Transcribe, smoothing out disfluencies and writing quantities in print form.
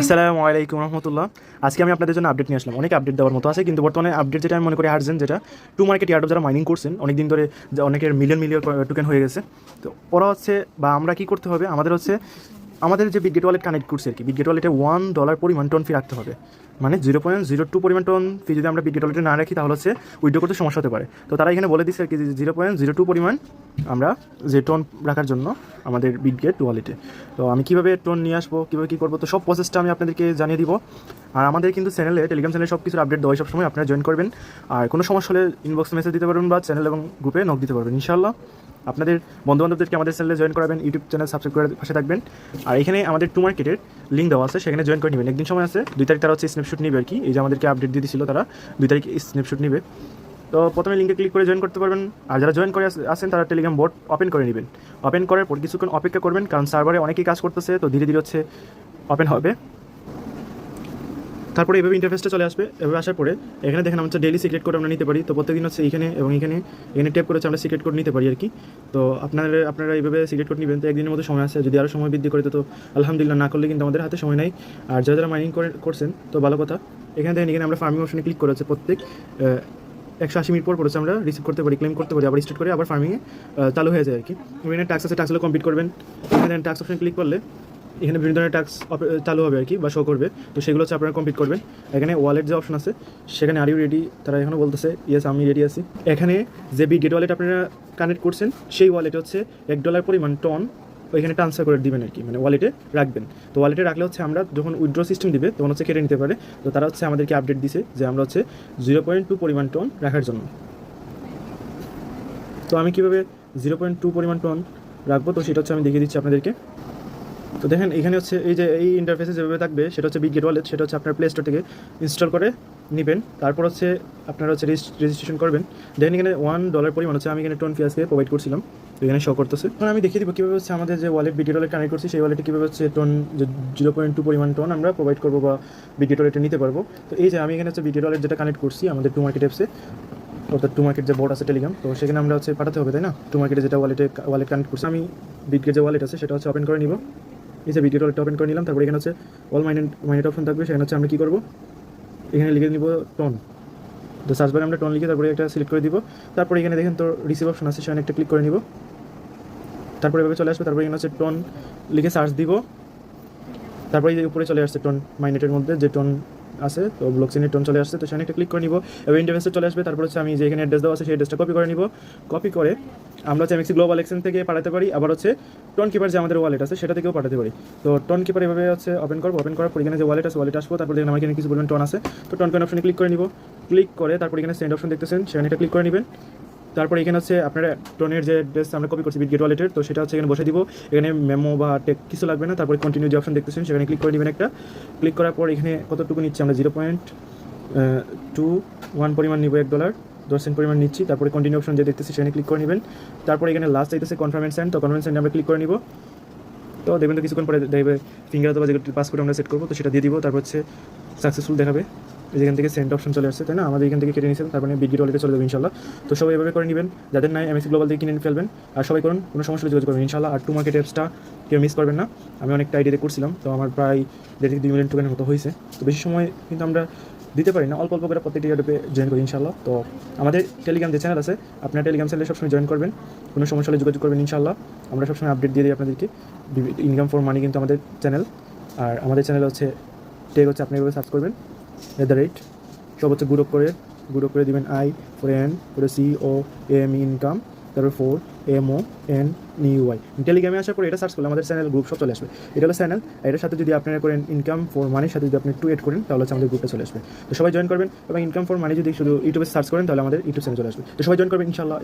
আসসালামু আলাইকুম রহমতুল্লাহ। আজকে আমি আপনাদের জন্য আপডেট নিয়ে আসলাম। অনেক আপডেট দেওয়ার মতো আছে, কিন্তু বর্তমানে আপডেট যেটা আমি মনে করি আর্জেন্ট, যেটা টু মার্কেট ইয়ার্ডও যারা মাইনিং করছেন অনেক দিন ধরে, অনেকের মিলিয়ন মিলিয়ন টোকেন হয়ে গেছে। তো ওরা হচ্ছে, বা আমরা কী করতে হবে, আমাদের যে বিটগেট ওয়ালেট কানেক্ট করছে আর কি, বিটগেট ওয়ালেটে $1 পরিমাণ টোন ফি রাখতে হবে। মানে 0.02 পরিমাণ টোন ফি যদি আমরা বিটগেট ওয়ালেটে না রাখি, তাহলে হচ্ছে উইথড্র করতে সমস্যা হতে পারে। তো তারা এখানে বলে দিচ্ছে আর কি, 0.02 পরিমাণ আমরা যে টোন রাখার জন্য আমাদের বিটগেট ওয়ালেটে। তো আমি কীভাবে টোন নিয়ে আসবো, কীভাবে কী করবো, তো সব প্রসেসটা আমি আপনাদেরকে জানিয়ে দিব। আর আমাদের কিন্তু চ্যানেলে, টেলিগ্রাম চ্যানেলে সব কিছুর আপডেট দেওয়া সবসময়, আপনারা জয়েন করবেন। আর কোনো সমস্যা হলে ইনবক্সে মেসেজ দিতে পারবেন, বা চ্যানেল এবং গ্রুপে নক দিতে পারবেন। ইনশাআল্লাহ আপনাদের বন্ধুবান্ধবদেরকে আমাদের চ্যানেলে জয়েন করাবেন, ইউটিউব চ্যানেল সাবস্ক্রাইব করে পাশে থাকবেন। আর এখানে আমাদের টু মার্কেটের লিঙ্ক দেওয়া আছে, সেখানে জয়েন করে নেবেন। একদিন সময় আছে, 2 তারিখ তারা হচ্ছে স্ন্যাপশট নেবে আর কি। এই যে আমাদেরকে আপডেট দিয়ে দিয়েছিল, তারা 2 তারিখ স্ন্যাপশট নেবে। তো প্রথমে লিঙ্কে ক্লিক করে জয়েন করতে পারবেন। আর যারা জয়েন করে আসেন, তারা টেলিগ্রাম বোট ওপেন করে নেবেন। ওপেন করার পর কিছুক্ষণ অপেক্ষা করবেন, কারণ সার্ভারে অনেকেই কাজ করতেছে, তো ধীরে ধীরে হচ্ছে ওপেন হবে। তারপরে এভাবে ইন্টারফেসটা চলে আসবে। এভাবে আসার পরে এখানে দেখেন আমরা ডেইলি সিক্রেট কোড আমরা নিতে পারি। তো প্রত্যেকদিন হচ্ছে এখানে এবং এখানে ট্যাপ করে আমরা সিক্রেট কোড নিতে পারি আর কি। তো আপনারা এইভাবে সিক্রেট কোড নেবেন। তো একদিনের মতো সময় আছে, যদি আরও সময় বৃদ্ধি করে তো আলহামদুলিল্লাহ, না করলে কিন্তু আমাদের হাতে সময় নাই। আর যারা যারা মাইনিং করছেন, তো ভালো কথা। এখানে দেখেন, এখানে আমরা ফার্মিং অপশনে ক্লিক করে হচ্ছে প্রত্যেক 180 মিনিট পর হচ্ছে আমরা রিসিভ করতে পারি, ক্লেম করতে পারি, আবার স্টার্ট করে আবার ফার্মিংয়ে চালু হয়ে যায় আর কি। এখানে ট্যাক্স আছে, ট্যাক্সগুলো কমপ্লিট করবেন। এখানে ট্যাক্স অপশনে ক্লিক করলে এখানে বিভিন্ন ধরনের ট্যাক্স চালু হবে আর কি, বা শো করবে। তো সেগুলো হচ্ছে আপনারা কমপ্লিট করবেন। এখানে ওয়ালেট যে অপশন আছে, সেখানে আর ইউ রেডি, তারা এখনও বলতেছে ইয়েস আমি রেডি আছি। এখানে যে বিটগেট ওয়ালেট আপনারা কানেক্ট করছেন, সেই ওয়ালেটে হচ্ছে $1 পরিমাণ টোন ওইখানে ট্রান্সফার করে দিবেন আর কি, মানে ওয়ালেটে রাখবেন। তো ওয়ালেটে রাখলে হচ্ছে আমরা যখন উইথড্র সিস্টেম দিবে, তখন হচ্ছে কেটে নিতে পারে। তো তারা হচ্ছে আমাদেরকে আপডেট দিছে যে আমরা হচ্ছে 0.2 পরিমাণ টোন রাখার জন্য। তো আমি কীভাবে 0.2 পরিমাণ টোন রাখবো, তো সেটা হচ্ছে আমি দেখিয়ে দিচ্ছি আপনাদেরকে। তো দেখেন, এখানে হচ্ছে এই ইন্টারফেসে যেভাবে থাকবে, সেটা হচ্ছে বিটগেট ওয়ালেট, সেটা হচ্ছে আপনার প্লে স্টোর থেকে ইনস্টল করে নেবেন। তারপর হচ্ছে আপনারা হচ্ছে রেজিস্ট্রেশন করবেন। দেখেন এখানে $1 পরিমাণ হচ্ছে আমি এখানে টোন ফি আজকে প্রোভাইড করছিলাম, তো এখানে শো করতেছে। এখন আমি দেখিয়ে দিব কীভাবে হচ্ছে আমাদের যে ওয়ালেট বিটগেট ওয়ালেট কানেক্ট করছি, সেই ওয়ালেটে কীভাবে হচ্ছে টোন 0.2 পরিমাণ টোন আমরা প্রোভাইড করবো, বা বিটগেট ওয়ালেটে নিতে পারবো। তো এই যে আমি এখানে হচ্ছে বিটগেট ওয়ালেট যেটা কানেক্ট করছি আমাদের টু মার্কেট অ্যাপসে, অর্থাৎ টু মার্কেট যে বোর্ড আছে টেলিগ্রাম, তো সেখানে আমরা হচ্ছে পাঠাতে হবে, তাই না? টু মার্কেটে যেটা ওয়ালেট কানেক্ট করছি, আমি বিটগেট যে ওয়ালেট আছে সেটা হচ্ছে ওপেন করে নিব। এই যে বিটগেট ওয়ালেটটা ওপেন করে নিলাম। তারপরে এখানে হচ্ছে অল মাইনেট অপশন থাকবে, সেখানে হচ্ছে আমরা কী করবো, এখানে লিখে নিব টোন। তো সার্চ বারে আমরা টোন লিখে তারপরে একটা সিলেক্ট করে দিব। তারপরে এখানে দেখেন তো রিসিভ অপশন আছে, সেখানে একটা ক্লিক করে নিব। তারপরে এভাবে চলে আসবে। তারপরে এখানে হচ্ছে টোন লিখে সার্চ দিব। তারপরে এই উপরে চলে আসছে টোন মাইনেটের মধ্যে যে টোন আছে, তো ব্লকচেনের টোন চলে আসছে। তো সেখানে একটা ক্লিক করে নিব, এবার ইন্টারফেসে চলে আসবে। তারপর হচ্ছে আমি যে এখানে অ্যাড্রেস দেওয়া আছে, সেই অ্যাড্রেসটা কপি করে নিব। কপি করে আমরা হচ্ছে এমএক্সি গ্লোবাল এক্সচেঞ্জ থেকে পাঠাতে পারি, আবার হচ্ছে টোন কিপার যে আমাদের ওয়ালেট আছে সেটা থেকেও পাঠাতে পারি। তো টোন কিপার এভাবে হচ্ছে ওপেন করবো। ওপেন করার পর এখানে যে ওয়ালেট আছে, ওয়ালেট আসবো। তারপর দেখেন আমার এখানে কিছু পরিমাণ টোন আছে, তো টোন কয়েন অপশনে ক্লিক করে নিব। ক্লিক করে তারপর এখানে সেন্ড অপশন দেখতেছেন, সেখানে এটা ক্লিক করে নেবেন। তারপরে এখানে হচ্ছে আপনারা টোনের যে অ্যাড্রেস আমরা কপি করছি বিটগেট ওয়ালেটের, তো সেটা হচ্ছে এখানে বসে দিব। এখানে মেমো বা টেক কিছু লাগবে না। তারপরে কন্টিনিউ যে অপশন দেখতেছেন, সেখানে ক্লিক করে নেবেন একটা। ক্লিক করার পর এখানে কতটুকু নিচ্ছি আমরা, 0.21 পরিমাণ নিব, $1 10 সেন্ট পরিমাণ নিচ্ছি। তারপরে কন্টিনিউ অপশন যে দেখতেছি, সেখানে ক্লিক করে নেবেন। তারপরে এখানে লাস্ট চাইতেছে কনফার্ম এন্ড সেন্ড, তো কনফার্ম সেন্ড আমরা ক্লিক করে নিব। তো দেখবেন তো কিছুক্ষণ পরে দেখবে ফিঙ্গার অথবা যে পাসপোর্ট আমরা সেট করবো, তো সেটা দিয়ে দিব। তারপর হচ্ছে সাকসেসফুল দেখাবে, যেখান থেকে সেন্ড অপশন চলে আসছে, তাই না? আমাদের এখান থেকে কেটে নিয়েছেন, তারপরে বিটগেট ওয়ালেটে চলে যাবে ইনশাল্লাহ। তো সবাই এভাবে করে নেবেন, যাদের নাই এমএক্সি গ্লোবাল থেকে কিনে ফেলবেন। আর সবাই করুন, কোনো সমস্যা হলে যোগাযোগ করবেন ইনশাল্লাহ। আর টু মার্কেট অ্যাপসটা কেউ মিস করবেন না। আমি অনেকটা আইডিয়াতে করছিলাম, তো আমার প্রায় 1.5 থেকে 2 মিলিয়ন টোকেনের মতো হয়েছে। তো বেশি সময় কিন্তু আমরা দিতে পারি না, অল্প অল্প করে প্রত্যেকটি ইউটিউবে জয়েন করি ইনশাল্লাহ। তো আমাদের টেলিগ্রাম যে চ্যানেল আছে, আপনার টেলিগ্রাম চ্যানেলে সবসময় জয়েন করবেন, কোনো সমস্যা হলে যোগাযোগ করবেন ইনশাল্লাহ। আমরা সবসময় আপডেট দিয়ে দিই আপনাদেরকে। ইনকাম ফর মানি কিন্তু আমাদের চ্যানেল। আর আমাদের চ্যানেল হচ্ছে টেক হচ্ছে, আপনি এভাবে সার্চ করবেন @ সব হচ্ছে গুড করে দিবেন IN করে COM ইনকাম, তারপর 4MONEY। টেলিগ্রামে আসার পরে এটা সার্চ করলে আমাদের চ্যানেল গ্রুপ সব চলে আসবে। এটা হলো চ্যানেল। এটার সাথে যদি আপনারা করেন ইনকাম ফর মানির সাথে যদি আপনি টু এড করেন, তাহলে হচ্ছে আমাদের গ্রুপে চলে আসবে। তো সবাই জয়েন করবেন, এবং ইনকাম ফর মানি যদি শুধু ইউটিউবে সার্চ করেন, তাহলে আমাদের ইউটিউব চ্যানেল চলে আসবে। তো সবাই জয়েন করবেন ইনশাল্লাহ।